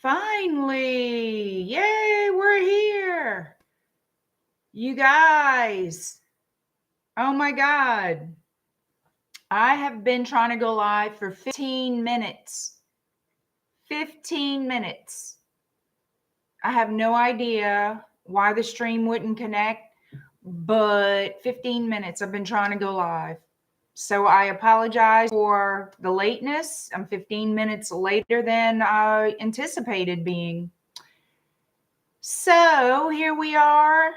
Finally, yay, we're here. You guys, oh my God. I have been trying to go live for 15 minutes. 15 minutes. I have no idea why the stream wouldn't connect, but 15 minutes I've been trying to go live. So I apologize for the lateness. I'm 15 minutes later than I anticipated being. So here we are,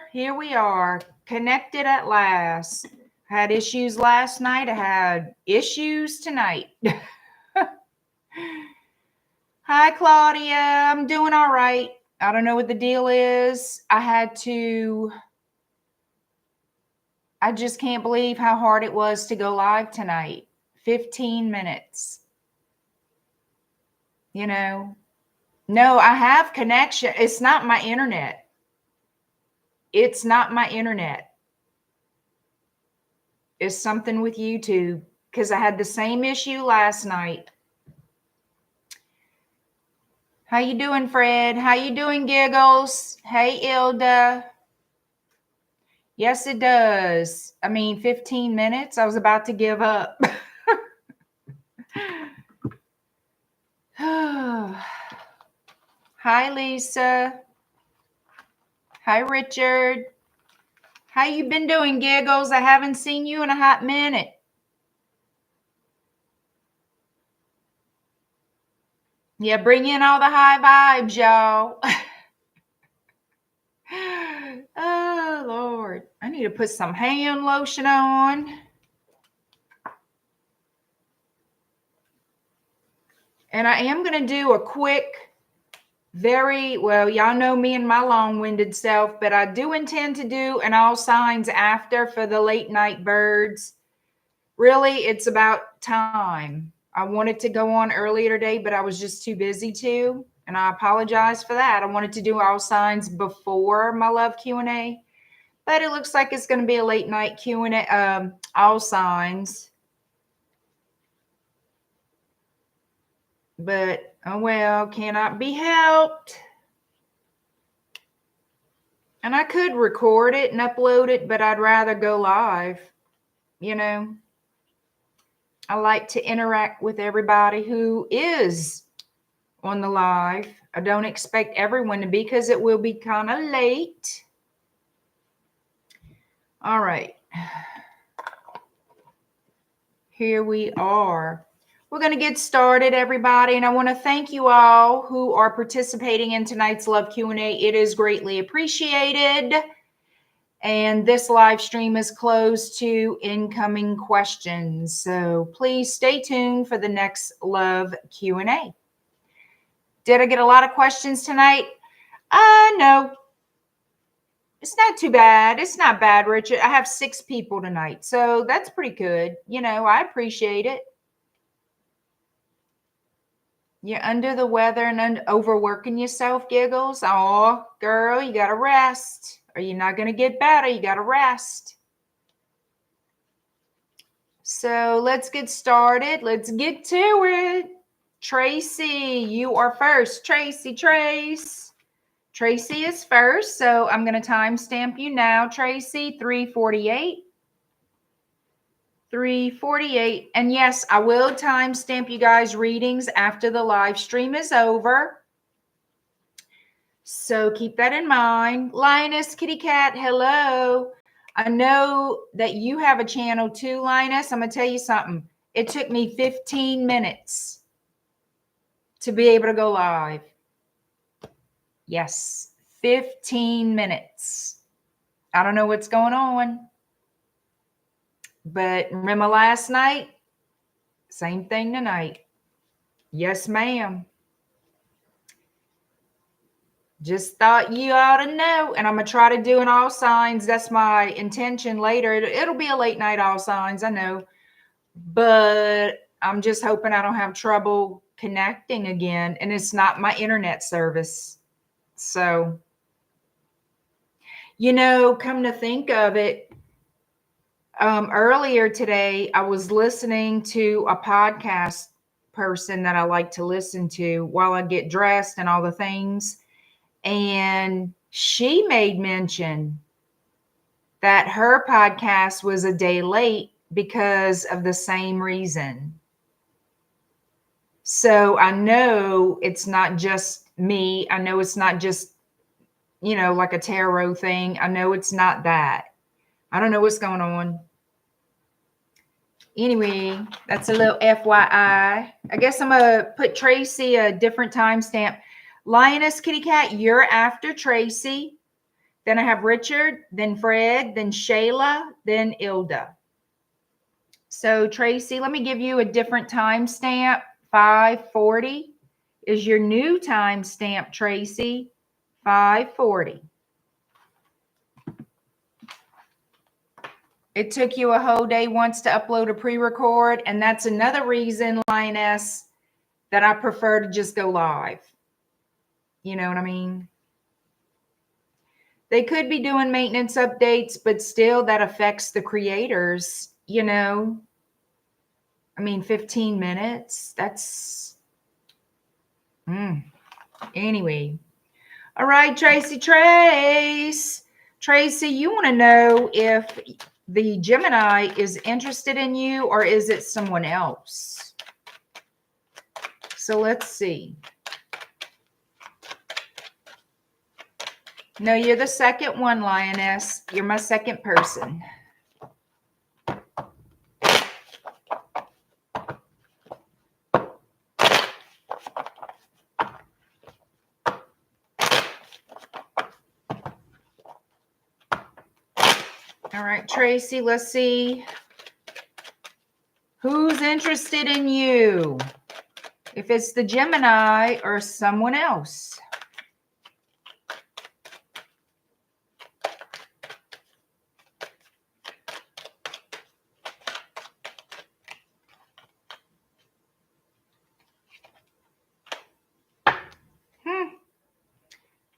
connected at last. Had issues last night. I had issues tonight. Hi, Claudia. I'm doing all right. I don't know what the deal is. I just can't believe how hard it was to go live tonight. 15 minutes. You know, no, I have connection. It's not my internet. It's not my internet. It's something with YouTube because I had the same issue last night. How you doing, Fred? How you doing, Giggles? Hey, ILDA. Yes, it does. I mean, 15 minutes. I was about to give up. Hi, Lisa. Hi, Richard. How you been doing, Giggles? I haven't seen you in a hot minute. Yeah, bring in all the high vibes, y'all. Oh, Lord. I need to put some hand lotion on. And I am going to do a quick, y'all know me and my long-winded self, but I do intend to do an all signs after for the late night birds. Really, it's about time. I wanted to go on earlier today, but I was just too busy to, and I apologize for that. I wanted to do all signs before my love Q&A, but it looks like it's going to be a late night Q&A, all signs. But, oh well, cannot be helped. And I could record it and upload it, but I'd rather go live. You know, I like to interact with everybody who is on the live. I don't expect everyone to be because it will be kind of late. All right. Here we are. We're going to get started, everybody, and I want to thank you all who are participating in tonight's Love Q&A. It is greatly appreciated. And this live stream is closed to incoming questions. So please stay tuned for the next Love Q&A. Did I get a lot of questions tonight? No. It's not too bad. It's not bad, Richard. I have 6 people tonight, so that's pretty good. You know, I appreciate it. You're under the weather and overworking yourself, Giggles. Oh, girl, you got to rest. Or you're not going to get better. You got to rest. So let's get started. Let's get to it. Tracy, you are first. Tracy, Trace. Tracy is first, so I'm going to timestamp you now, Tracy, 3:48. 3:48. And yes, I will timestamp you guys' readings after the live stream is over. So keep that in mind. Lioness, Kitty Cat, hello. I know that you have a channel too, Linus. I'm going to tell you something. It took me 15 minutes to be able to go live. Yes, 15 minutes. I don't know what's going on. But remember last night? Same thing tonight. Yes, ma'am. Just thought you ought to know. And I'm going to try to do an all signs. That's my intention later. It'll be a late night all signs, I know. But I'm just hoping I don't have trouble connecting again. And it's not my internet service. So, you know, come to think of it, earlier today, I was listening to a podcast person that I like to listen to while I get dressed and all the things. And she made mention that her podcast was a day late because of the same reason. So I know it's not just me. I know it's not just, like a tarot thing. I know it's not that. I don't know what's going on. Anyway, that's a little FYI. I guess I'm going to put Tracy a different timestamp. Lioness Kitty Cat, you're after Tracy. Then I have Richard, then Fred, then Shayla, then ILDA. So Tracy, let me give you a different timestamp. 5:40 is your new timestamp, Tracy. 5:40. It took you a whole day once to upload a pre-record, and that's another reason, Lioness, that I prefer to just go live. You know what I mean? They could be doing maintenance updates, but still that affects the creators, 15 minutes, that's... Anyway. All right, Tracy. Tracy, you want to know if the Gemini is interested in you or is it someone else? So let's see. No, you're the second one, Lioness. You're my second person. All right, Tracy, let's see. Who's interested in you? If it's the Gemini or someone else.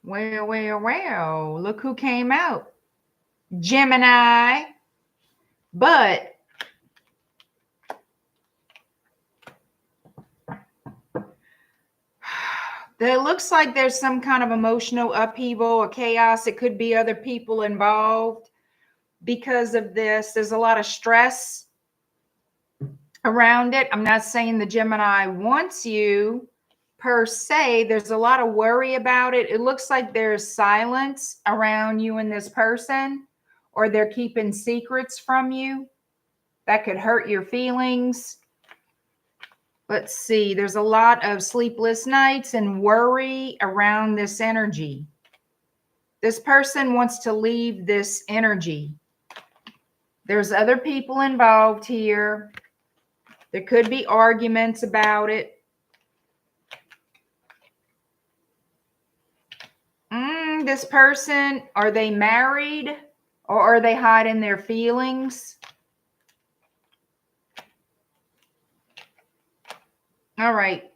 Well, look who came out. Gemini. But it looks like there's some kind of emotional upheaval or chaos. It could be other people involved because of this. There's a lot of stress around it. I'm not saying the Gemini wants you per se. There's a lot of worry about it. It looks like there's silence around you and this person, or they're keeping secrets from you that could hurt your feelings. Let's see. There's a lot of sleepless nights and worry around this energy. This person wants to leave this energy. There's other people involved here. There could be arguments about it. This person, are they married or are they hiding their feelings? All right.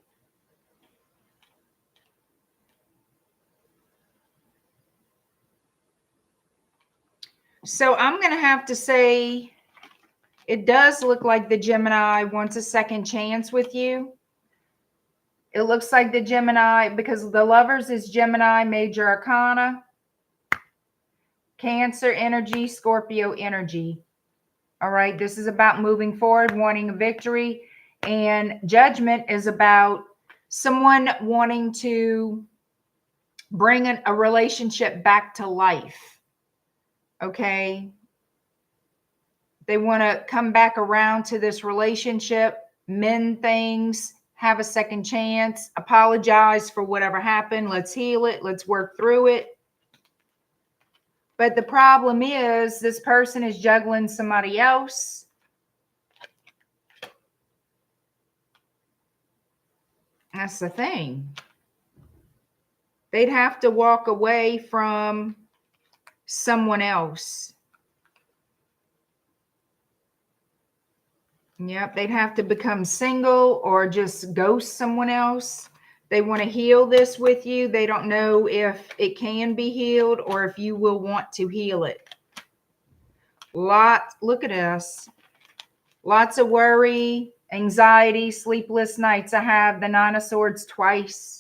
So I'm going to have to say it does look like the Gemini wants a second chance with you. It looks like the Gemini, because the Lovers is Gemini, Major Arcana, Cancer energy, Scorpio energy. All right. This is about moving forward, wanting a victory. And Judgment is about someone wanting to bring a relationship back to life. Okay. They want to come back around to this relationship, mend things, have a second chance, apologize for whatever happened. Let's heal it. Let's work through it. But the problem is this person is juggling somebody else. That's the thing. They'd have to walk away from someone else. Yep, they'd have to become single or just ghost someone else. They want to heal this with you. They don't know if it can be healed or if you will want to heal it. Look at us. Lots of worry Anxiety, sleepless nights. I have the Nine of Swords twice.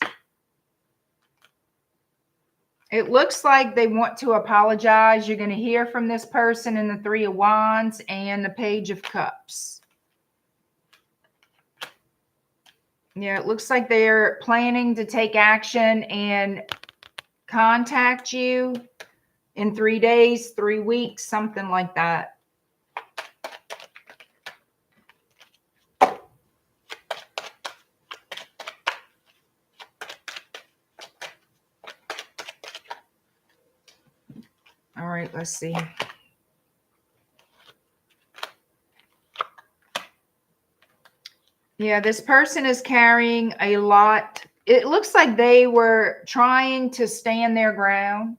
It looks like they want to apologize. You're going to hear from this person in the Three of Wands and the Page of Cups. Yeah, it looks like they're planning to take action and contact you in 3 days, 3 weeks, something like that. All right, let's see. Yeah, this person is carrying a lot. It looks like they were trying to stand their ground,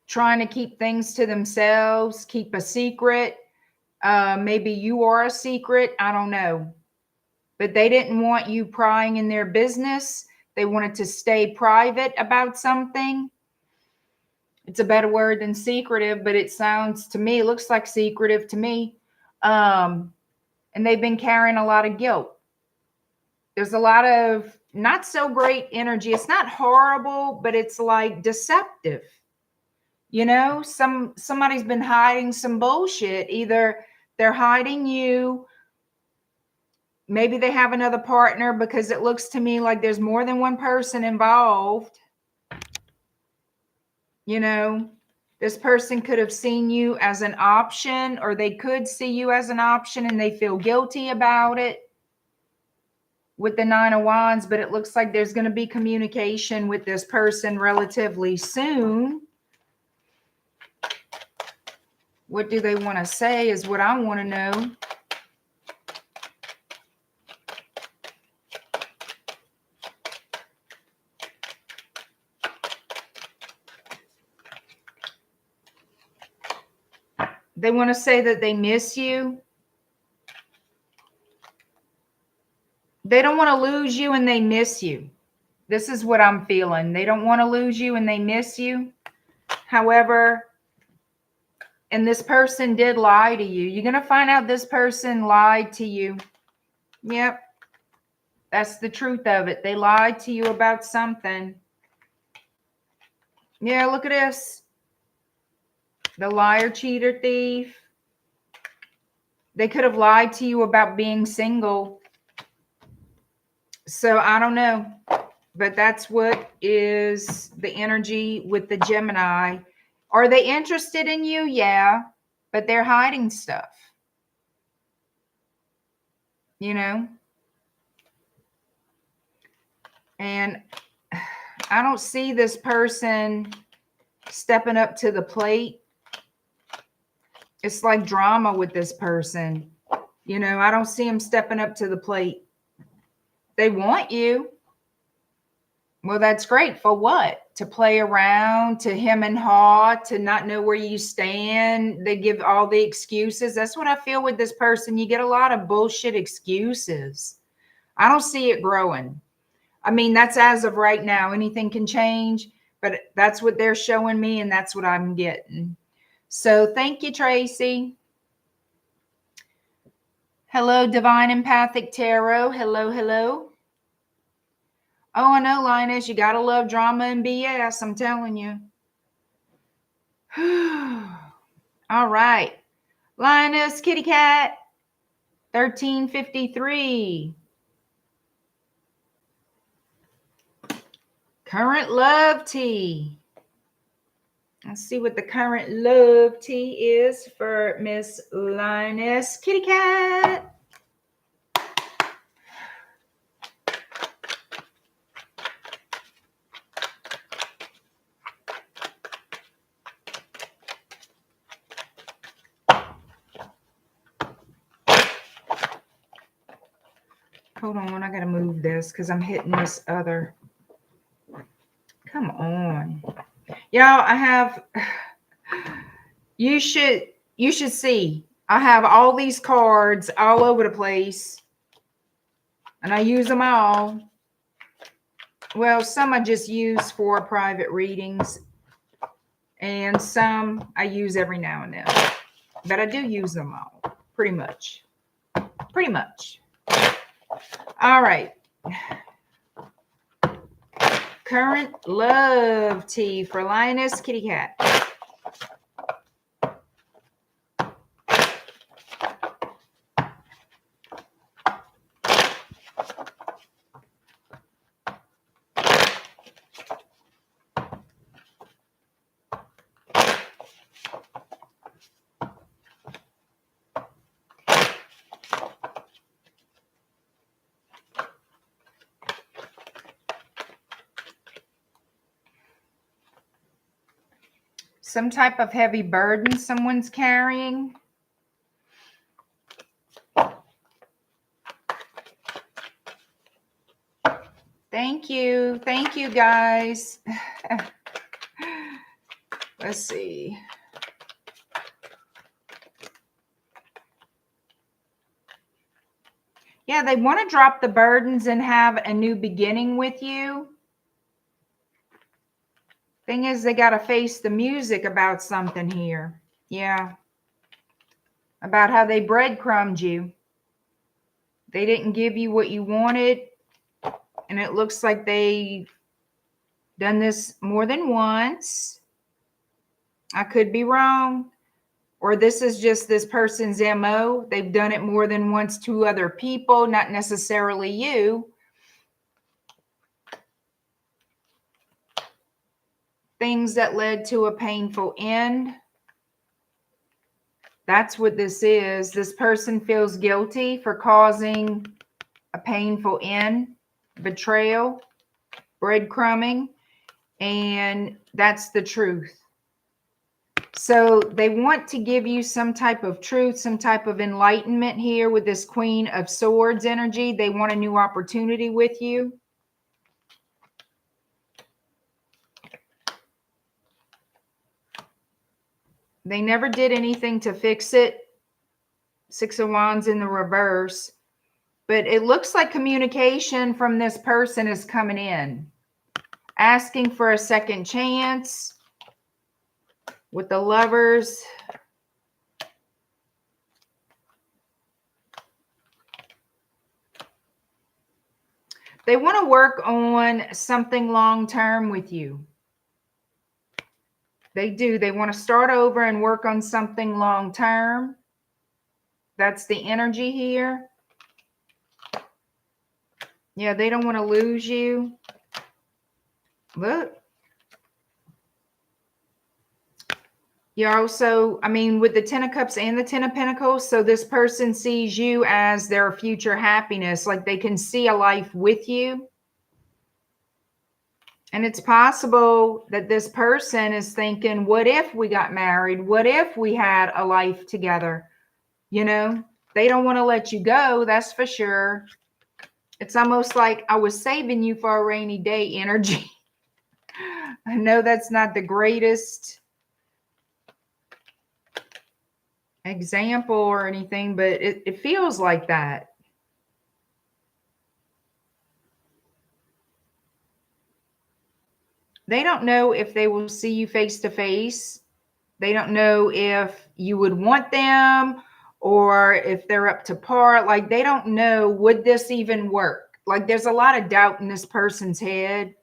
trying to keep things to themselves, keep a secret. Maybe you are a secret. I don't know. But they didn't want you prying in their business. They wanted to stay private about something. It's a better word than secretive, but it sounds to me, it looks like secretive to me. And they've been carrying a lot of guilt. There's a lot of not so great energy. It's not horrible, but it's like deceptive. You know, somebody's been hiding some bullshit. Either they're hiding you, maybe they have another partner, because it looks to me like there's more than one person involved. You know, this person could have seen you as an option, or they could see you as an option and they feel guilty about it with the Nine of Wands. But it looks like there's going to be communication with this person relatively soon. What do they want to say is what I want to know. They want to say that they miss you. They don't want to lose you and they miss you. This is what I'm feeling. They don't want to lose you and they miss you. However, and this person did lie to you. You're going to find out this person lied to you. Yep. That's the truth of it. They lied to you about something. Yeah, look at this. The liar, cheater, thief. They could have lied to you about being single. So I don't know. But that's what is the energy with the Gemini. Are they interested in you? Yeah. But they're hiding stuff. You know? And I don't see this person stepping up to the plate. It's like drama with this person. You know, I don't see them stepping up to the plate. They want you. Well, that's great. For what? To play around, to hem and haw, to not know where you stand. They give all the excuses. That's what I feel with this person. You get a lot of bullshit excuses. I don't see it growing. I mean, that's as of right now. Anything can change, but that's what they're showing me, and that's what I'm getting. So thank you, Tracy. Hello, Divine Empathic Tarot. Hello, hello. Oh, I know, Lioness. You got to love drama and BS. I'm telling you. All right. Lioness, kitty cat. 1353. Current love tea. Let's see what the current love tea is for Miss Lioness, kitty cat. Hold on, I gotta move this because I'm hitting this other. Come on. Y'all, I have, you should see. I have all these cards all over the place. And I use them all. Well, some I just use for private readings. And some I use every now and then. But I do use them all. Pretty much. Pretty much. All right. Current love tea for Lioness Kitty Cat. Some type of heavy burden someone's carrying. Thank you. Thank you, guys. Let's see. Yeah, they want to drop the burdens and have a new beginning with you. Thing is, they got to face the music about something here. Yeah. About how they breadcrumbed you. They didn't give you what you wanted. And it looks like they've done this more than once. I could be wrong. Or this is just this person's MO. They've done it more than once to other people, not necessarily you. Things that led to a painful end. That's what this is. This person feels guilty for causing a painful end, betrayal, breadcrumbing, and that's the truth. So they want to give you some type of truth, some type of enlightenment here with this Queen of Swords energy. They want a new opportunity with you. They never did anything to fix it. Six of Wands in the reverse. But it looks like communication from this person is coming in. Asking for a second chance. With the Lovers. They want to work on something long-term with you. They do. They want to start over and work on something long-term. That's the energy here. Yeah, they don't want to lose you. Look. You're also, I mean, with the Ten of Cups and the Ten of Pentacles, so this person sees you as their future happiness. Like they can see a life with you. And it's possible that this person is thinking, what if we got married? What if we had a life together? You know, they don't want to let you go. That's for sure. It's almost like I was saving you for a rainy day energy. I know that's not the greatest example or anything, but it feels like that. They don't know if they will see you face to face. They don't know if you would want them or if they're up to par. Like they don't know, would this even work? Like there's a lot of doubt in this person's head,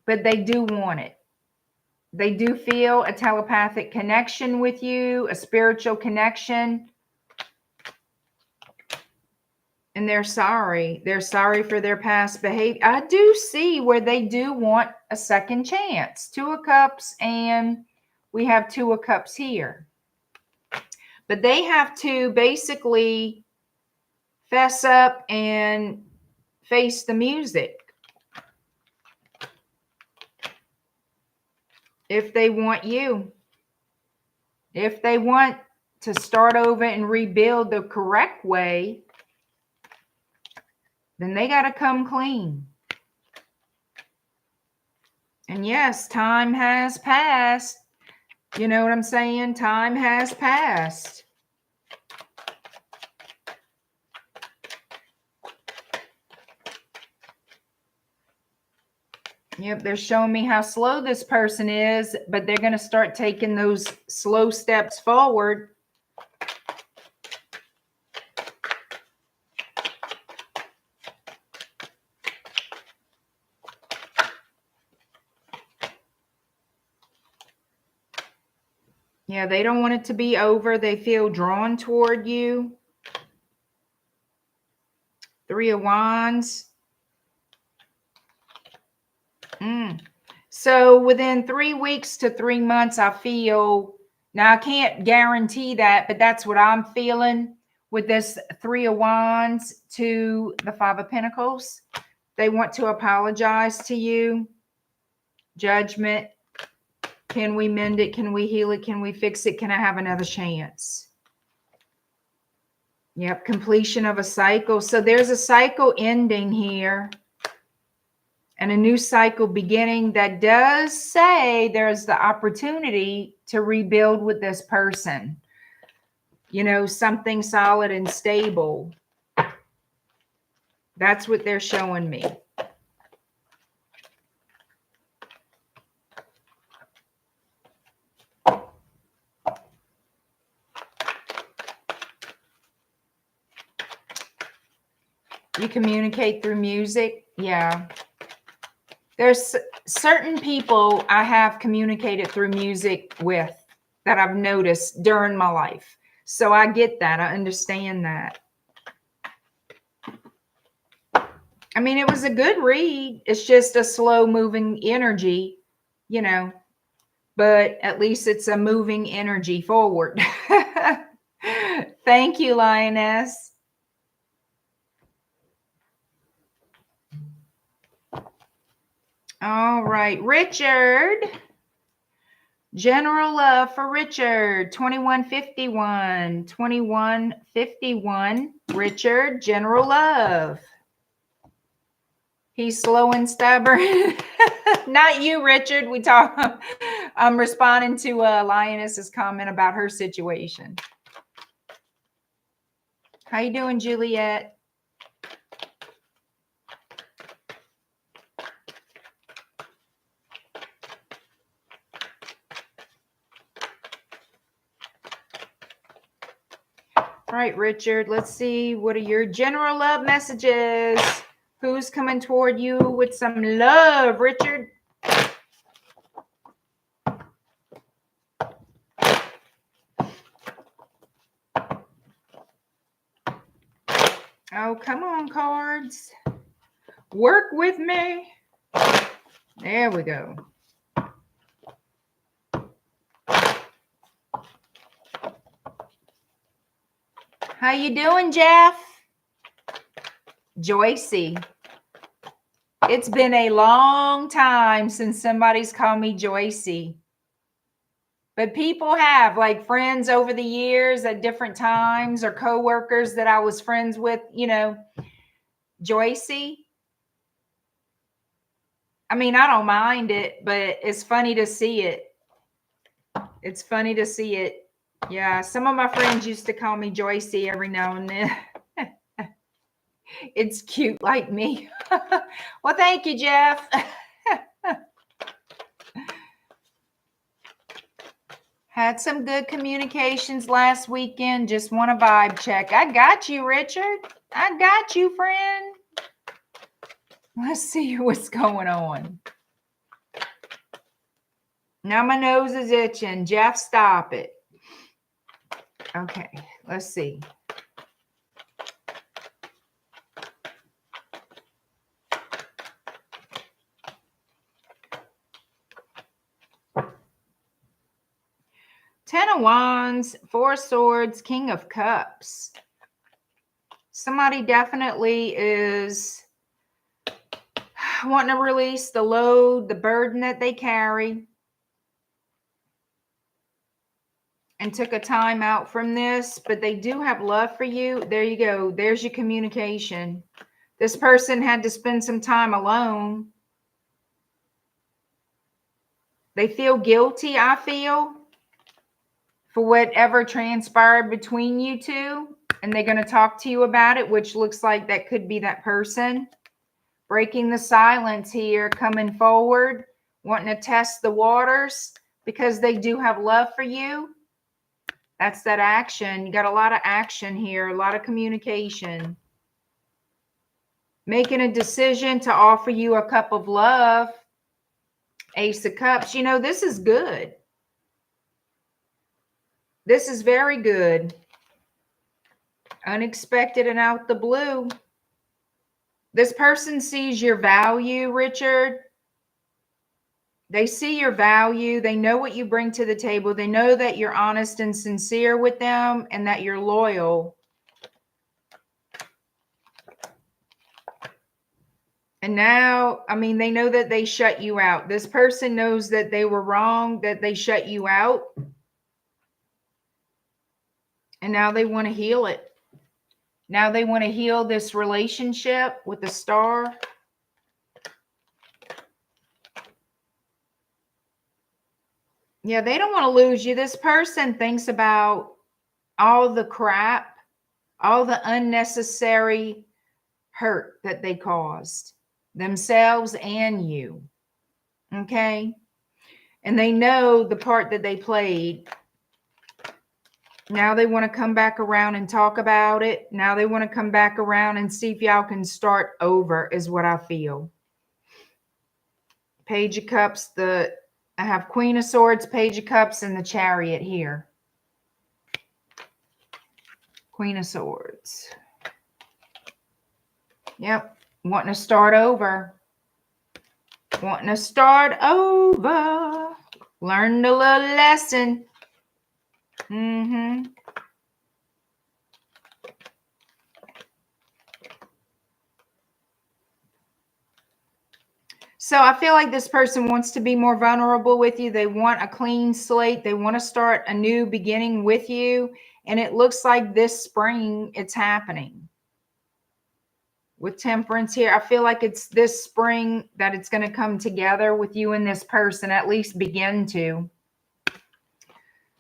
but they do want it. They do feel a telepathic connection with you, a spiritual connection. And they're sorry. They're sorry for their past behavior. I do see where they do want a second chance. Two of Cups, and we have Two of Cups here. But they have to basically fess up and face the music. If they want you. If they want to start over and rebuild the correct way, then they got to come clean. And yes, time has passed. You know what I'm saying? Time has passed. Yep, they're showing me how slow this person is, but they're going to start taking those slow steps forward. Yeah, they don't want it to be over. They feel drawn toward you. 3 of Wands. So within 3 weeks to 3 months, I feel, now I can't guarantee that, but that's what I'm feeling with this 3 of Wands to the 5 of Pentacles. They want to apologize to you. Judgment. Can we mend it? Can we heal it? Can we fix it? Can I have another chance? Yep, completion of a cycle. So there's a cycle ending here and a new cycle beginning that does say there's the opportunity to rebuild with this person. You know, something solid and stable. That's what they're showing me. You communicate through music? Yeah. There's certain people I have communicated through music with that I've noticed during my life. So I get that. I understand that. I mean, it was a good read. It's just a slow moving energy, you know, but at least it's a moving energy forward. Thank you, Lioness. All right, Richard. General love for Richard. 2151. 2151. Richard, general love. He's slow and stubborn. Not you, Richard. I'm responding to Lioness's comment about her situation. How you doing, Juliet? All right, Richard, let's see. What are your general love messages? Who's coming toward you with some love, Richard? Oh, come on, cards. Work with me. There we go. How you doing, Jeff? Joycey. It's been a long time since somebody's called me Joycey. But people have, like, friends over the years at different times, or coworkers that I was friends with, you know, Joycey. I mean, I don't mind it, but it's funny to see it. It's funny to see it. Yeah, some of my friends used to call me Joycey every now and then. It's cute like me. Well, thank you, Jeff. Had some good communications last weekend. Just want a vibe check. I got you, Richard. I got you, friend. Let's see what's going on. Now my nose is itching. Jeff, stop it. Okay, let's see. Ten of Wands, Four of Swords, King of Cups. Somebody definitely is wanting to release the load, the burden that they carry, and took a time out from this, but they do have love for you. There you go. There's your communication. This person had to spend some time alone. They feel guilty, I feel, for whatever transpired between you two, and they're going to talk to you about it, which looks like that could be that person. Breaking the silence here, coming forward, wanting to test the waters because they do have love for you. That's that action. You got a lot of action here, a lot of communication. Making a decision to offer you a cup of love. Ace of Cups. You know, this is good. This is very good. Unexpected and out the blue. This person sees your value, Richard. They see your value. They know what you bring to the table. They know that you're honest and sincere with them and that you're loyal. And now, I mean, they know that they shut you out. This person knows that they were wrong, that they shut you out. And now they want to heal it. Now they want to heal this relationship with the star. Yeah, they don't want to lose you. This person thinks about all the crap, all the unnecessary hurt that they caused themselves and you. Okay? And they know the part that they played. Now they want to come back around and talk about it. Now they want to come back around and see if y'all can start over, is what I feel. Page of Cups, I have Queen of Swords, Page of Cups, and the Chariot here. Queen of Swords. Yep. Wanting to start over. Wanting to start over. Learned a little lesson. So I feel like this person wants to be more vulnerable with you. They want a clean slate. They want to start a new beginning with you. And it looks like this spring it's happening. With Temperance here, I feel like it's this spring that it's going to come together with you and this person, at least begin to.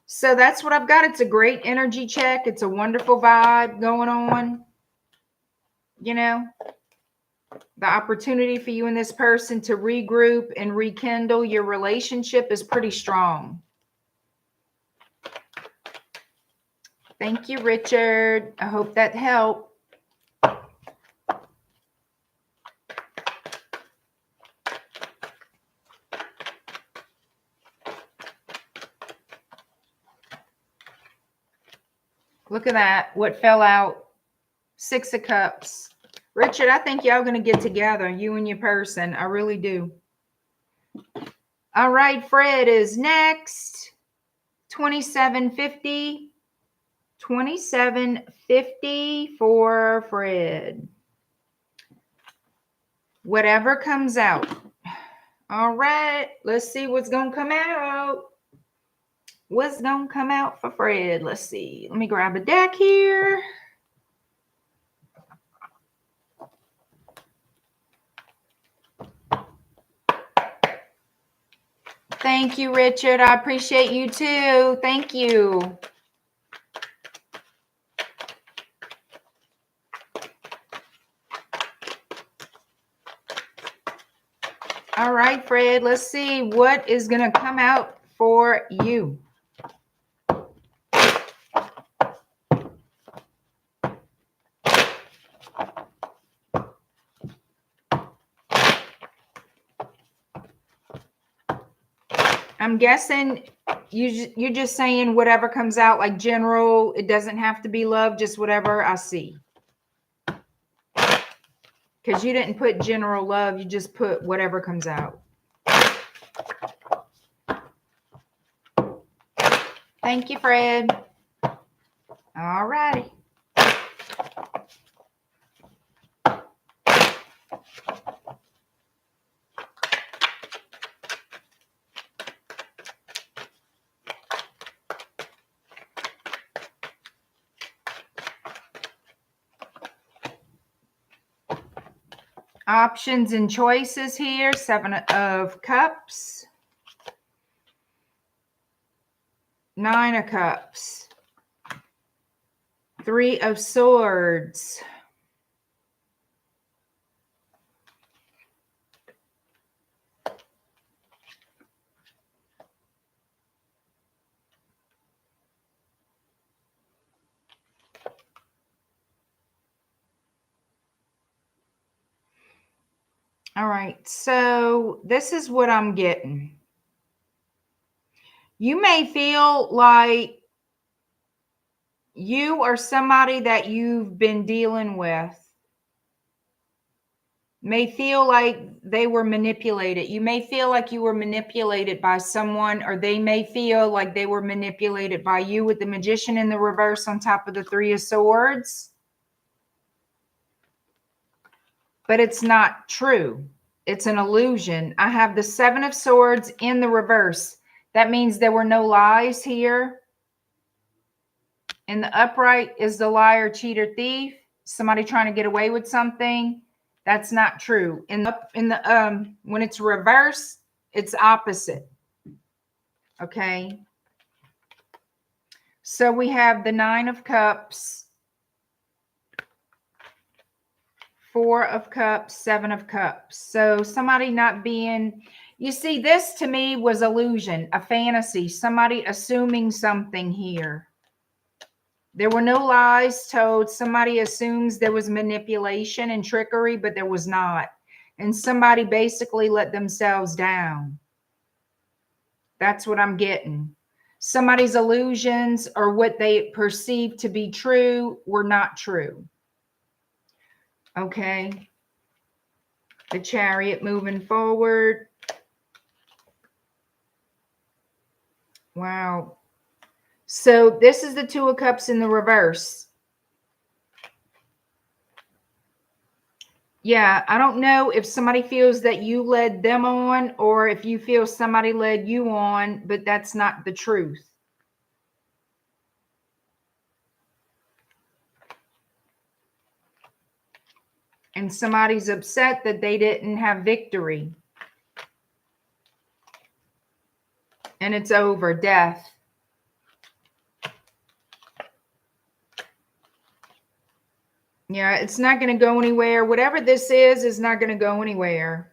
So that's what I've got. It's a great energy check. It's a wonderful vibe going on. You know, the opportunity for you and this person to regroup and rekindle your relationship is pretty strong. Thank you, Richard. I hope that helped. Look at that. What fell out? 6 of Cups. Richard, I think y'all going to get together, you and your person. I really do. All right, Fred is next. 2750. 2750 for Fred. Whatever comes out. All right, let's see what's going to come out. What's going to come out for Fred? Let's see. Let me grab a deck here. Thank you, Richard. I appreciate you too. Thank you. All right, Fred, let's see what is going to come out for you. I'm guessing you're just saying whatever comes out, like general. It doesn't have to be love, just whatever I see. Because you didn't put general love, you just put whatever comes out. Thank you, Fred. All righty. Options and choices here. 7 of Cups. 9 of Cups. 3 of Swords. All right, so this is what I'm getting. You may feel like you or somebody that you've been dealing with may feel like they were manipulated. You may feel like you were manipulated by someone, or they may feel like they were manipulated by you, with the Magician in the reverse on top of the Three of Swords. But it's not true. It's an illusion. I have the Seven of Swords in the reverse. That means there were no lies here. In the upright is the liar, cheater, thief. Somebody trying to get away with something. That's not true. In the when it's reverse, it's opposite. Okay. So we have the Nine of Cups, Four of Cups, Seven of Cups. So somebody not being, you see, this to me was illusion, a fantasy, somebody assuming something here. There were no lies told. Somebody assumes there was manipulation and trickery, but there was not. And somebody basically let themselves down. That's what I'm getting. Somebody's illusions, or what they perceived to be true, were not true. Okay. The Chariot moving forward. Wow. So this is the Two of Cups in the reverse. Yeah, I don't know if somebody feels that you led them on, or if you feel somebody led you on, but that's not the truth. And somebody's upset that they didn't have victory. And it's over. Death. Yeah, it's not going to go anywhere. Whatever this is not going to go anywhere.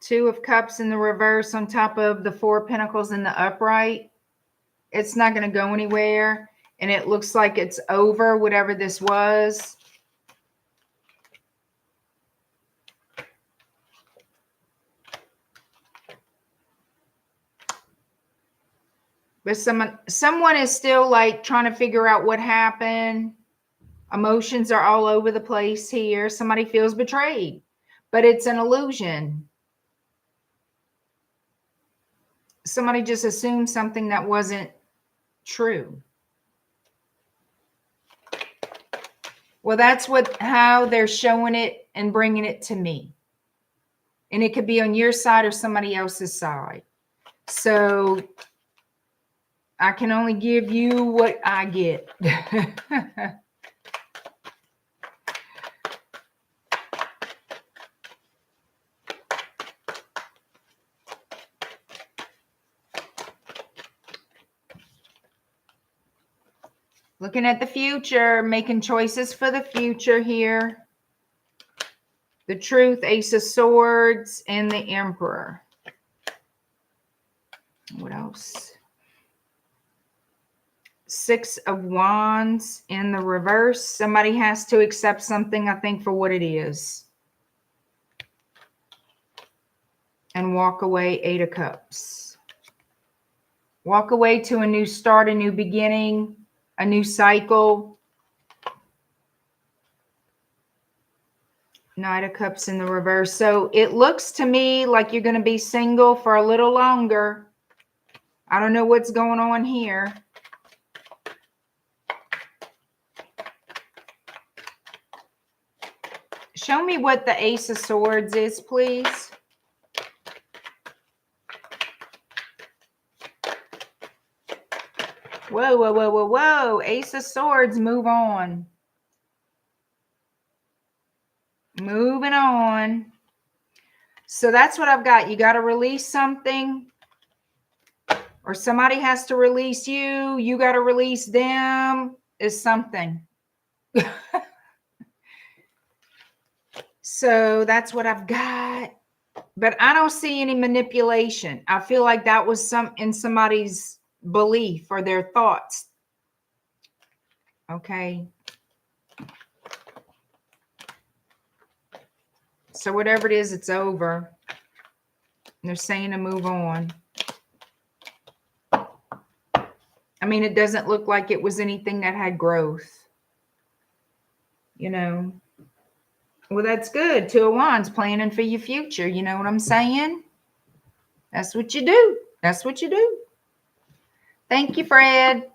Two of Cups in the reverse on top of the Four of Pentacles in the upright. It's not going to go anywhere. And it looks like it's over, whatever this was. But someone is still like trying to figure out what happened. Emotions are all over the place here. Somebody feels betrayed, but it's an illusion. Somebody just assumed something that wasn't true. Well, that's how they're showing it and bringing it to me. And it could be on your side or somebody else's side. So I can only give you what I get. Looking at the future, making choices for the future here. The Truth, Ace of Swords, and the Emperor. What else? Six of Wands in the reverse. Somebody has to accept something, I think, for what it is. And walk away, Eight of Cups. Walk away to a new start, a new beginning, a new cycle. Knight of Cups in the reverse. So it looks to me like you're going to be single for a little longer. I don't know what's going on here. Show me what the Ace of Swords is, please. Whoa, whoa, whoa, whoa, whoa. Ace of Swords, move on. Moving on. So that's what I've got. You got to release something. Or somebody has to release you. You got to release them. Is something. So that's what I've got. But I don't see any manipulation. I feel like that was in somebody's belief or their thoughts. Okay. So whatever it is, it's over. They're saying to move on. I mean, it doesn't look like it was anything that had growth. You know. Well, that's good. Two of Wands, planning for your future. You know what I'm saying? That's what you do. That's what you do. Thank you, Fred.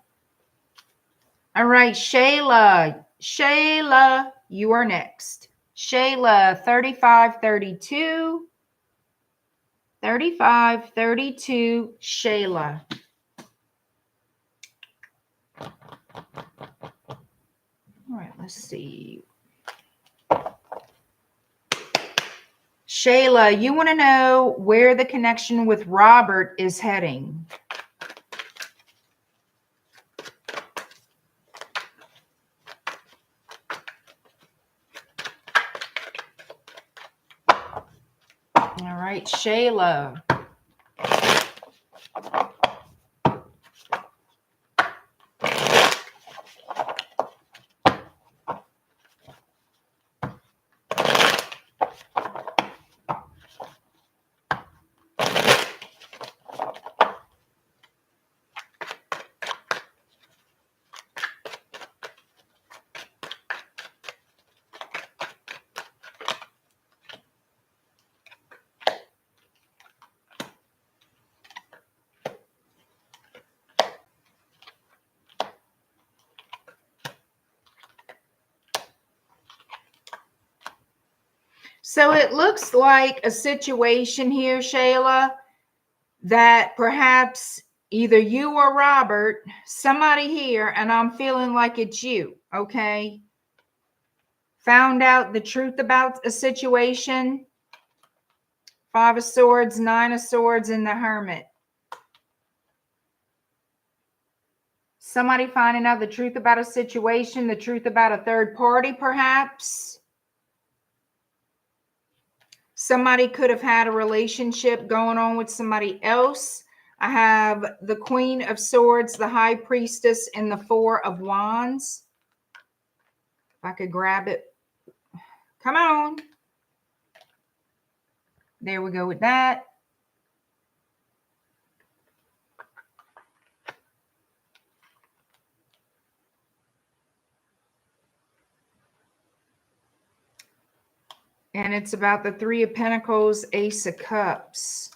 All right, Shayla. Shayla, you are next. Shayla, 3532. 3532, Shayla. All right, let's see. Shayla, you want to know where the connection with Robert is heading. All right, Shayla. So it looks like a situation here, Shayla, that perhaps either you or Robert, somebody here, and I'm feeling like it's you, okay, found out the truth about a situation. Five of Swords, Nine of Swords, and the Hermit. Somebody finding out the truth about a situation, the truth about a third party, perhaps. Somebody could have had a relationship going on with somebody else. I have the Queen of Swords, the High Priestess, and the Four of Wands. If I could grab it. Come on. There we go with that. And it's about the Three of Pentacles, Ace of Cups.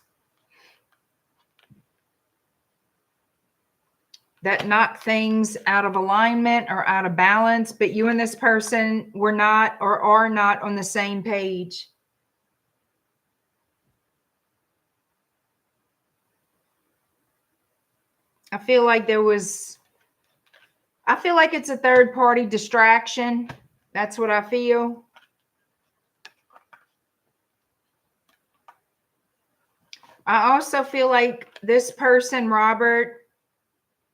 That knocked things out of alignment or out of balance, but you and this person were not or are not on the same page. I feel like it's a third party distraction. That's what I feel. I also feel like this person, Robert,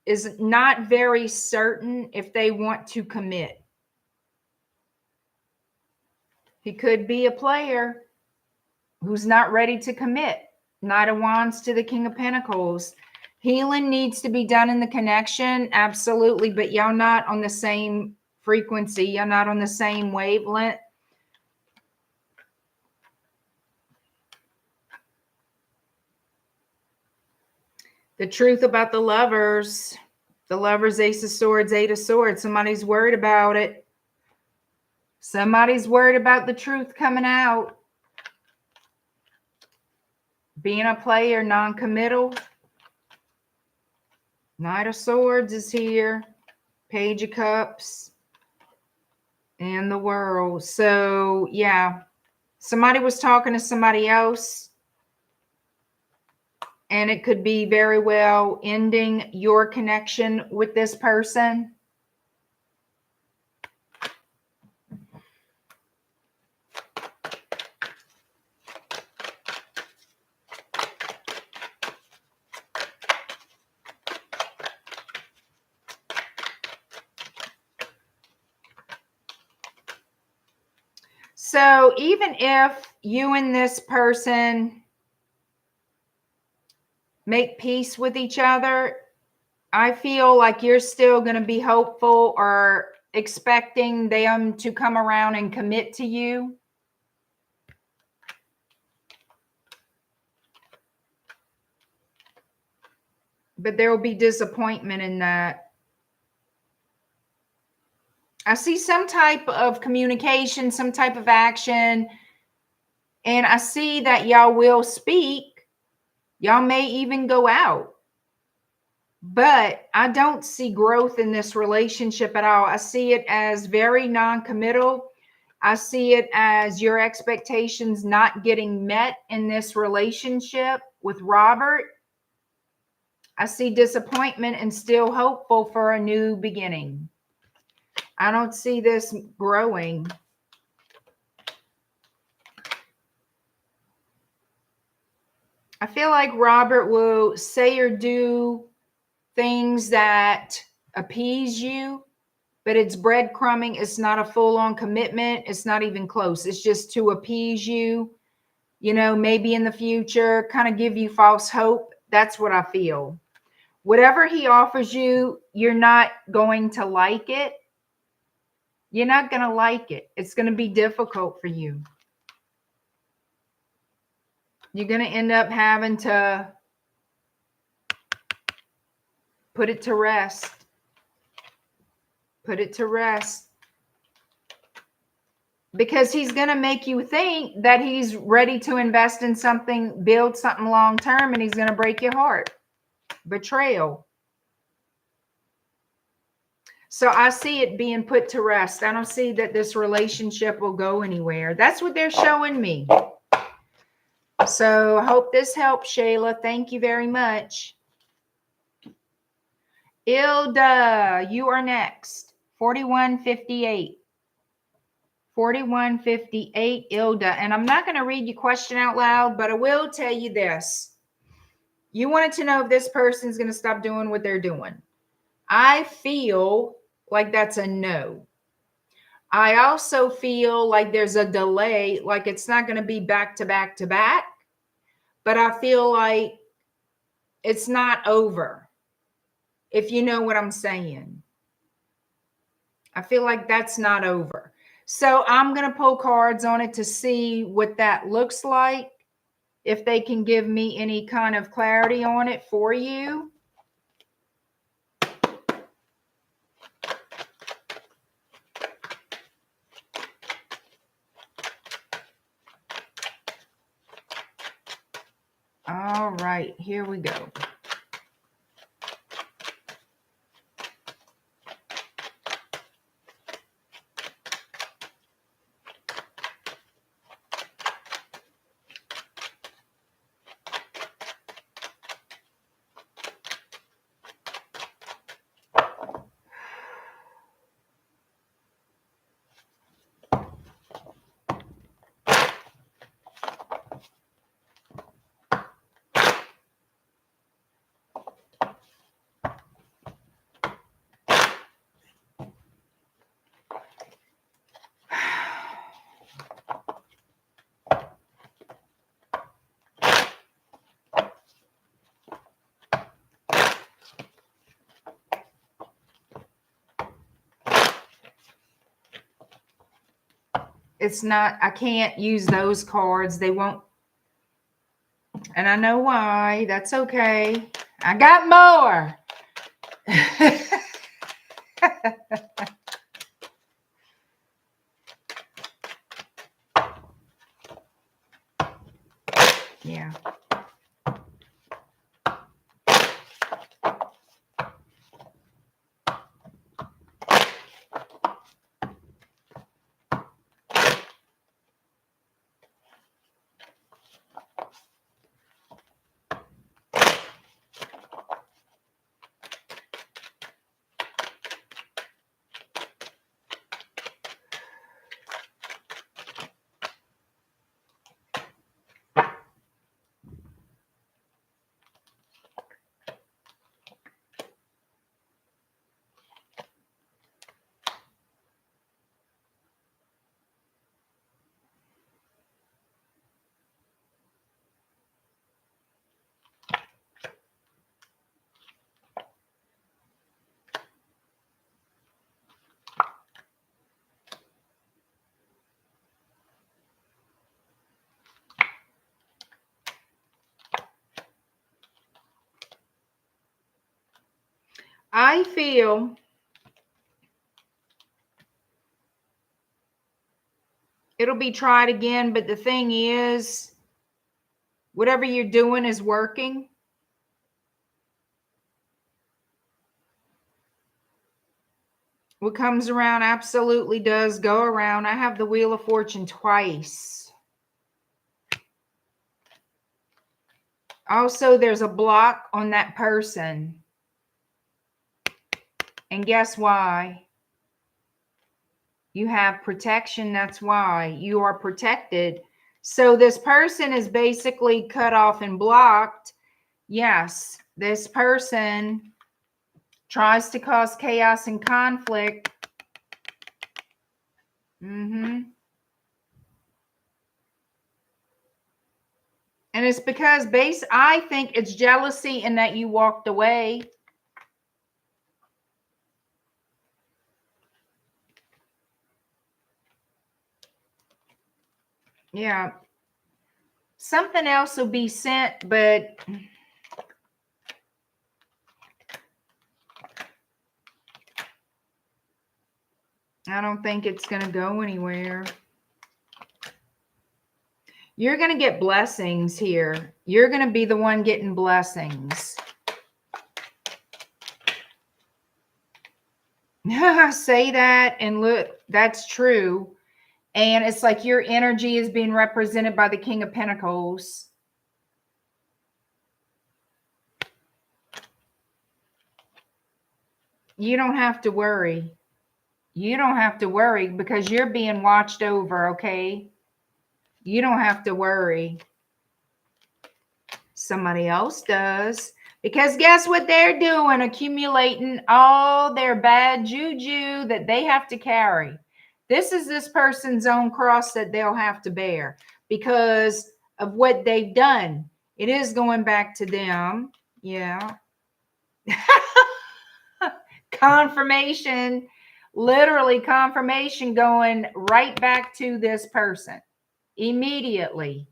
is not very certain if they want to commit. He could be a player who's not ready to commit. Knight of Wands to the King of Pentacles. Healing needs to be done in the connection, absolutely, but y'all not on the same frequency. Y'all not on the same wavelength. The truth about the Lovers, Ace of Swords, Eight of Swords. Somebody's worried about it. Somebody's worried about the truth coming out. Being a player, non-committal. Knight of Swords is here. Page of Cups. And the World. So, yeah. Somebody was talking to somebody else. And it could be very well ending your connection with this person. So even if you and this person make peace with each other, I feel like you're still going to be hopeful or expecting them to come around and commit to you. but there will be disappointment in that. I see some type of communication, some type of action, and I see that y'all will speak. Y'all may even go out, but I don't see growth in this relationship at all. I see it as very non-committal. I see it as your expectations not getting met in this relationship with Robert. I see disappointment and still hopeful for a new beginning. I don't see this growing. I feel like Robert will say or do things that appease you, but it's breadcrumbing. It's not a full-on commitment. It's not even close. It's just to appease you, you know, maybe in the future, kind of give you false hope. That's what I feel. Whatever he offers you, you're not going to like it. You're not going to like it. It's going to be difficult for you. You're going to end up having to put it to rest. Put it to rest. Because he's going to make you think that he's ready to invest in something, build something long term, and he's going to break your heart. Betrayal. So I see it being put to rest. I don't see that this relationship will go anywhere. That's what they're showing me. So I hope this helps, Shayla. Thank you very much. ILDA, you are next. 4158. 4158, ILDA. And I'm not going to read your question out loud, but I will tell you this. You wanted to know if this person's going to stop doing what they're doing. I feel like that's a no. I also feel like there's a delay, like it's not going to be back to back to back, but I feel like it's not over, if you know what I'm saying. I feel like that's not over. So I'm going to pull cards on it to see what that looks like, if they can give me any kind of clarity on it for you. All right, here we go. It's not, I can't use those cards. They won't. And I know why. That's okay. I got more. Yeah. I feel it'll be tried again, but the thing is, whatever you're doing is working. What comes around absolutely does go around. I have the Wheel of Fortune twice. Also, there's a block on that person. And guess why? You have protection. That's why you are protected. So this person is basically cut off and blocked. Yes, this person tries to cause chaos and conflict. And it's because I think it's jealousy in that you walked away. Yeah. Something else will be sent, but I don't think it's going to go anywhere. You're going to get blessings here. You're going to be the one getting blessings. Say that and look, that's true. And it's like your energy is being represented by the King of Pentacles. You don't have to worry. You don't have to worry because you're being watched over, okay? You don't have to worry. Somebody else does. Because guess what they're doing? Accumulating all their bad juju that they have to carry. This is this person's own cross that they'll have to bear because of what they've done. It is going back to them. Yeah. Confirmation. Literally confirmation going right back to this person immediately.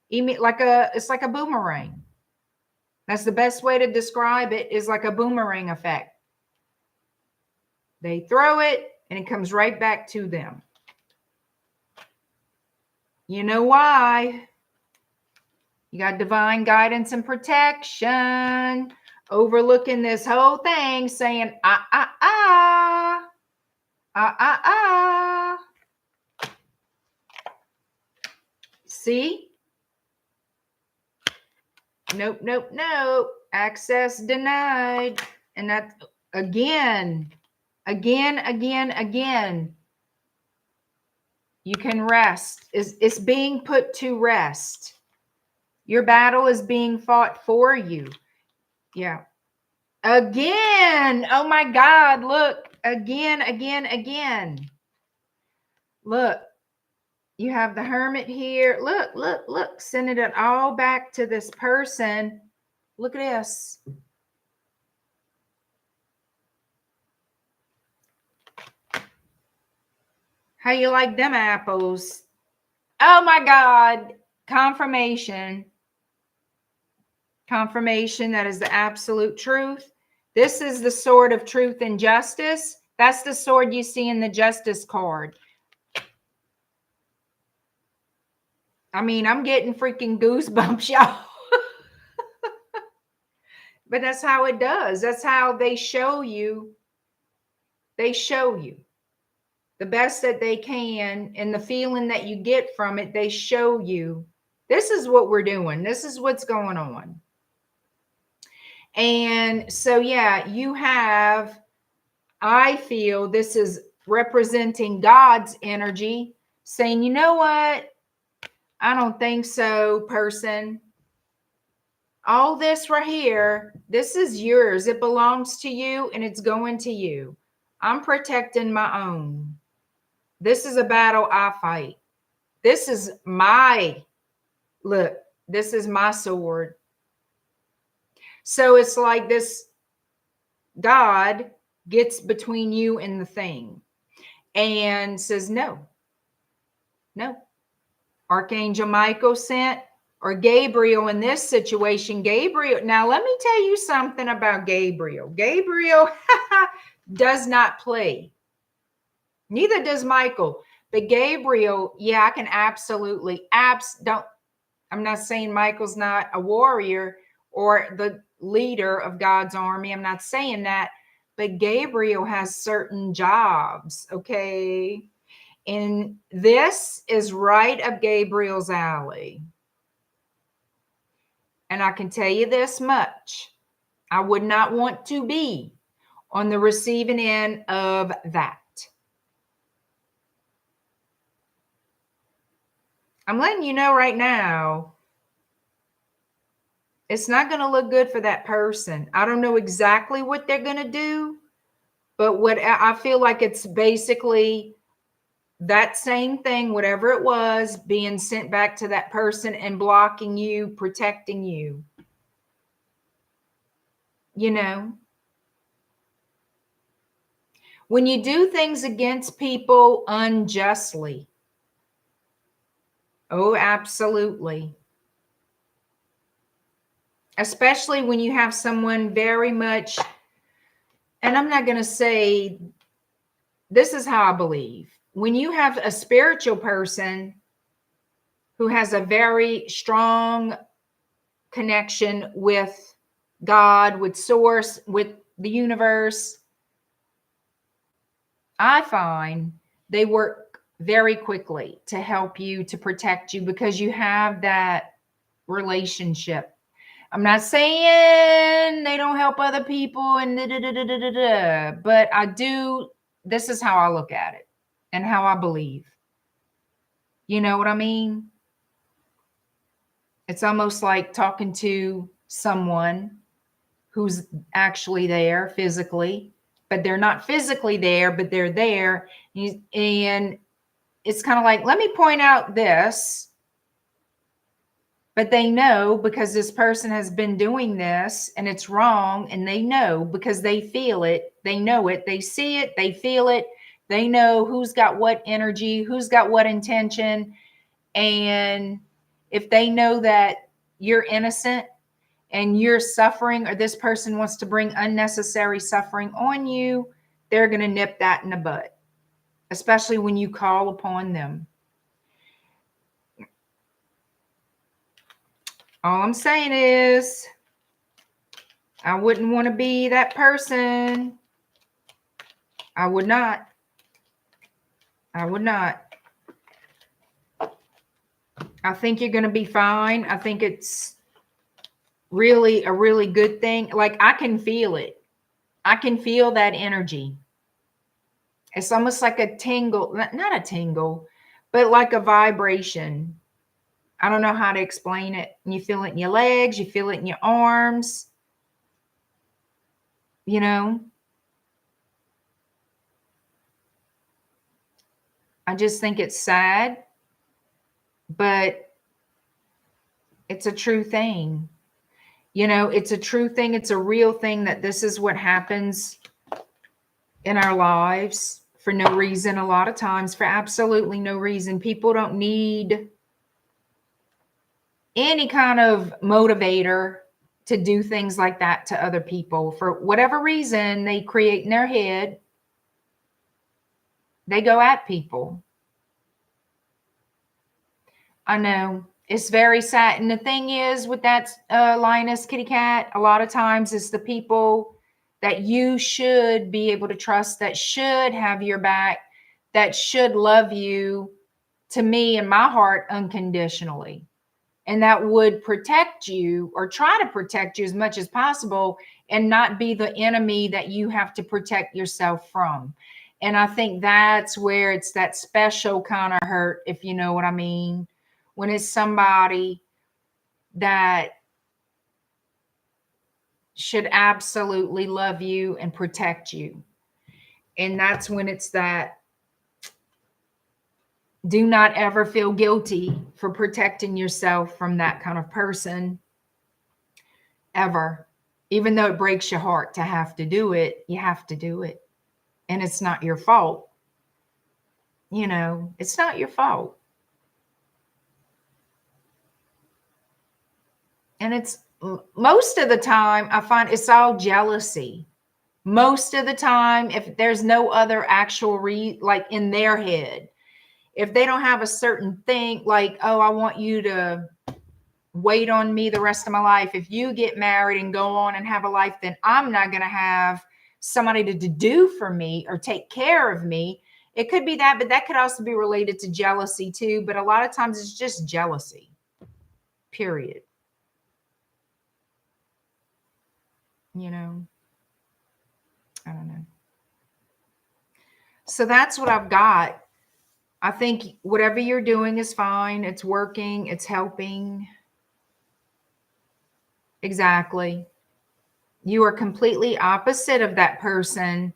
It's like a boomerang. That's the best way to describe it, is like a boomerang effect. They throw it and it comes right back to them. You know why? You got divine guidance and protection overlooking this whole thing, saying, See? Nope, nope, nope. Access denied. And that's again. You can rest. It's being put to rest. Your battle is being fought for you. Yeah. Again. Oh my God. Look. Again. Look. You have the Hermit here. Look. Sending it all back to this person. Look at this. How you like them apples? Oh my God. Confirmation. Confirmation that is the absolute truth. This is the sword of truth and justice. That's the sword you see in the justice card. I mean, I'm getting freaking goosebumps, y'all. But that's how it does. That's how they show you. They show you the best that they can, and the feeling that you get from it, they show you. This is what we're doing. This is what's going on. And so, yeah, you have, I feel this is representing God's energy saying, you know what? I don't think so, person. All this right here, this is yours. It belongs to you and it's going to you. I'm protecting my own. This is a battle I fight. This is my, look, this is my sword. So it's like this God gets between you and the thing and says, no. Archangel Michael sent, or Gabriel in this situation. Gabriel, now let me tell you something about Gabriel. Gabriel does not play. Neither does Michael. But Gabriel, yeah, I can absolutely, I'm not saying Michael's not a warrior or the leader of God's army. I'm not saying that. But Gabriel has certain jobs, okay? And this is right up Gabriel's alley. And I can tell you this much. I would not want to be on the receiving end of that. I'm letting you know right now, it's not going to look good for that person. I don't know exactly what they're going to do, but what I feel like it's basically that same thing, whatever it was, being sent back to that person and blocking you, protecting you. You know, when you do things against people unjustly, oh, absolutely. Especially when you have someone very much, and I'm not going to say, this is how I believe. When you have a spiritual person who has a very strong connection with God, with source, with the universe, I find they work very quickly to help you, to protect you, because you have that relationship. I'm not saying they don't help other people and but I do. This is how I look at it and how I believe. You know what I mean? It's almost like talking to someone who's actually there physically, but they're not physically there, but they're there. And it's kind of like, let me point out this. But they know because this person has been doing this and it's wrong. And they know because they feel it. They know it. They see it. They feel it. They know who's got what energy, who's got what intention. And if they know that you're innocent and you're suffering, or this person wants to bring unnecessary suffering on you, they're going to nip that in the bud, especially when you call upon them. All I'm saying is, I wouldn't want to be that person. I would not. I would not. I think you're going to be fine. I think it's really a really good thing. Like, I can feel it. I can feel that energy. It's almost like a tingle, not a tingle, but like a vibration. I don't know how to explain it. You feel it in your legs, you feel it in your arms, you know. I just think it's sad, but it's a true thing. You know, it's a true thing. It's a real thing that this is what happens in our lives for no reason. A lot of times for absolutely no reason. People don't need any kind of motivator to do things like that to other people. For whatever reason they create in their head, they go at people. I know. It's very sad. And the thing is with that lioness kitty cat, a lot of times it's the people that you should be able to trust, that should have your back, that should love you, to me in my heart, unconditionally. And that would protect you, or try to protect you as much as possible, and not be the enemy that you have to protect yourself from. And I think that's where it's that special kind of hurt, if you know what I mean. When it's somebody that should absolutely love you and protect you. And that's when it's that, do not ever feel guilty for protecting yourself from that kind of person, ever. Even though it breaks your heart to have to do it, you have to do it. And it's not your fault. You know, it's not your fault. And it's most of the time, I find it's all jealousy. Most of the time, if there's no other actual like in their head, if they don't have a certain thing, like, oh, I want you to wait on me the rest of my life. If you get married and go on and have a life, then I'm not going to have somebody to do for me or take care of me. It could be that, but that could also be related to jealousy too. But a lot of times it's just jealousy, period. You know, I don't know. So that's what I've got. I think whatever you're doing is fine. It's working. It's helping. Exactly. You are completely opposite of that person.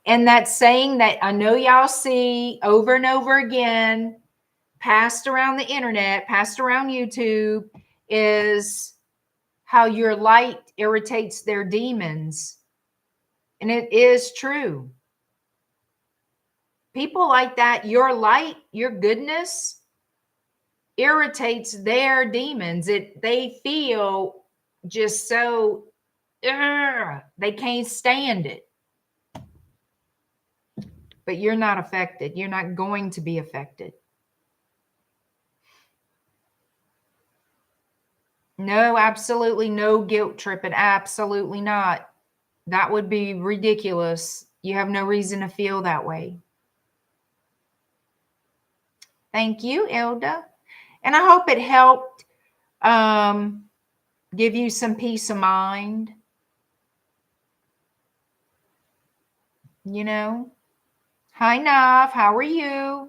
And that saying that I know y'all see over and over again, passed around the internet, passed around YouTube, is how your light irritates their demons. And it is true. People like that, your light, your goodness irritates their demons. They feel just so, they can't stand it. But you're not affected. You're not going to be affected. No, absolutely no guilt tripping. Absolutely not. That would be ridiculous. You have no reason to feel that way. Thank you, ILDA. And I hope it helped give you some peace of mind. You know? Hi, Nav. How are you?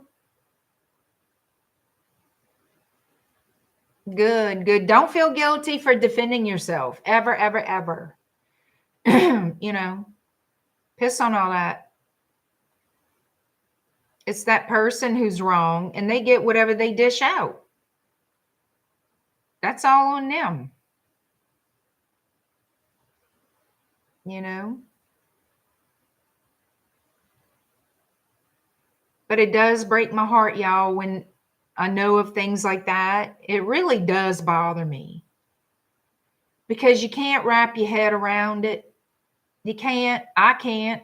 Good, good. Don't feel guilty for defending yourself. Ever, ever, ever. You know, piss on all that. It's that person who's wrong, and they get whatever they dish out. That's all on them. You know? But it does break my heart, y'all, when I know of things like that. It really does bother me. Because you can't wrap your head around it. You can't. I can't.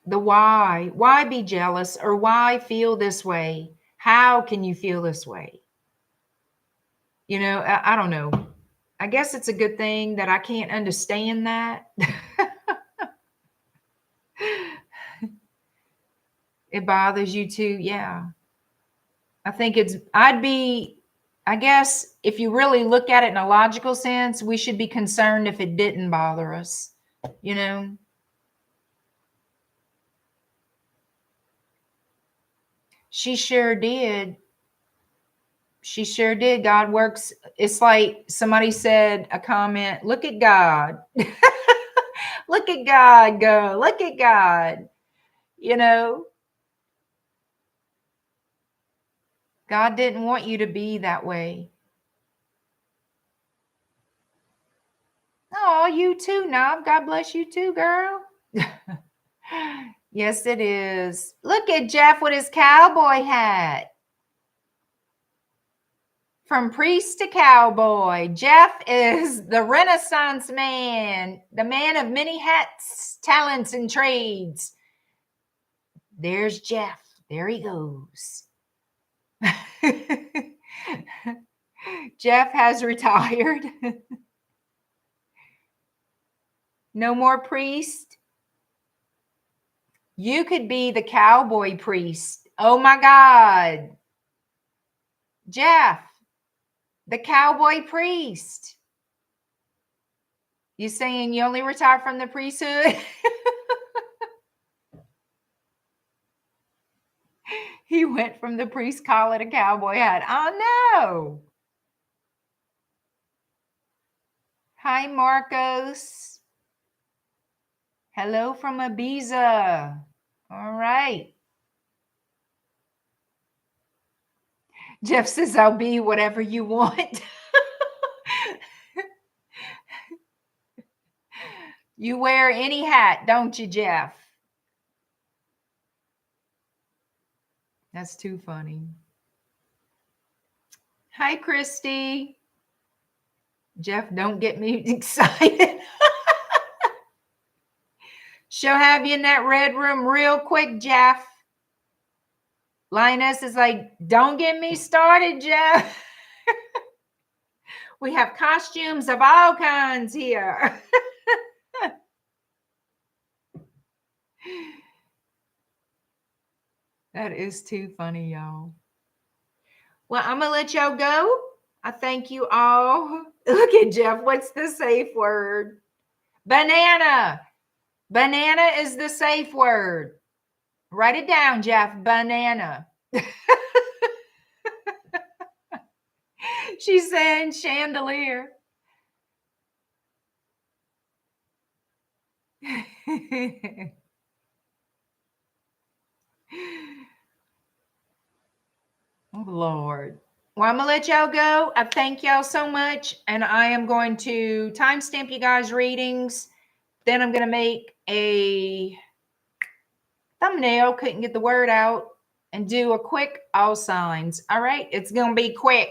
The why. Why be jealous or why feel this way? How can you feel this way? You know, I don't know. I guess it's a good thing that I can't understand that. It bothers you too. Yeah. I think I guess if you really look at it in a logical sense, we should be concerned if it didn't bother us, you know? She sure did. She sure did. God works. It's like somebody said a comment, look at God. Look at God go. Look at God. You know, God didn't want you to be that way. Oh, you too, Knob. God bless you too, girl. Yes, it is. Look at Jeff with his cowboy hat. From priest to cowboy, Jeff is the Renaissance man, the man of many hats, talents, and trades. There's Jeff. There he goes. Jeff has retired. No more priest. You could be the cowboy priest. Oh my God. Jeff, the cowboy priest. You saying you only retired from the priesthood? He went from the priest collar to cowboy hat. Oh no. Hi, Marcos. Hello from Ibiza. All right. Jeff says, I'll be whatever you want. You wear any hat, don't you, Jeff? That's too funny. Hi, Christy. Jeff, don't get me excited. She'll have you in that red room real quick, Jeff. Lioness is like, don't get me started, Jeff. We have costumes of all kinds here. That is too funny, y'all. Well, I'm going to let y'all go. I thank you all. Look at Jeff. What's the safe word? Banana. Banana is the safe word. Write it down, Jeff. Banana. She's saying chandelier. Oh, Lord. Well, I'm going to let y'all go. I thank y'all so much. And I am going to timestamp you guys' readings. Then I'm going to make a thumbnail. Couldn't get the word out. And do a quick all signs. All right. It's going to be quick.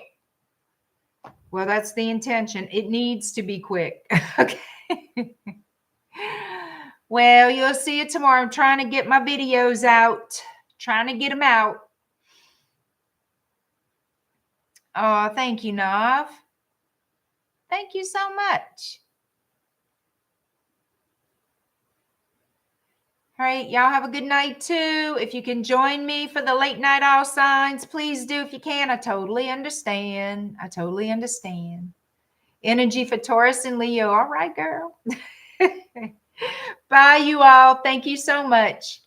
Well, that's the intention. It needs to be quick. Okay. Well, you'll see it tomorrow. I'm trying to get my videos out. Trying to get them out. Oh, thank you, Nav. Thank you so much. All right, y'all have a good night too. If you can join me for the late night all signs, please do if you can. I totally understand. I totally understand. Energy for Taurus and Leo. All right, girl. Bye, you all. Thank you so much.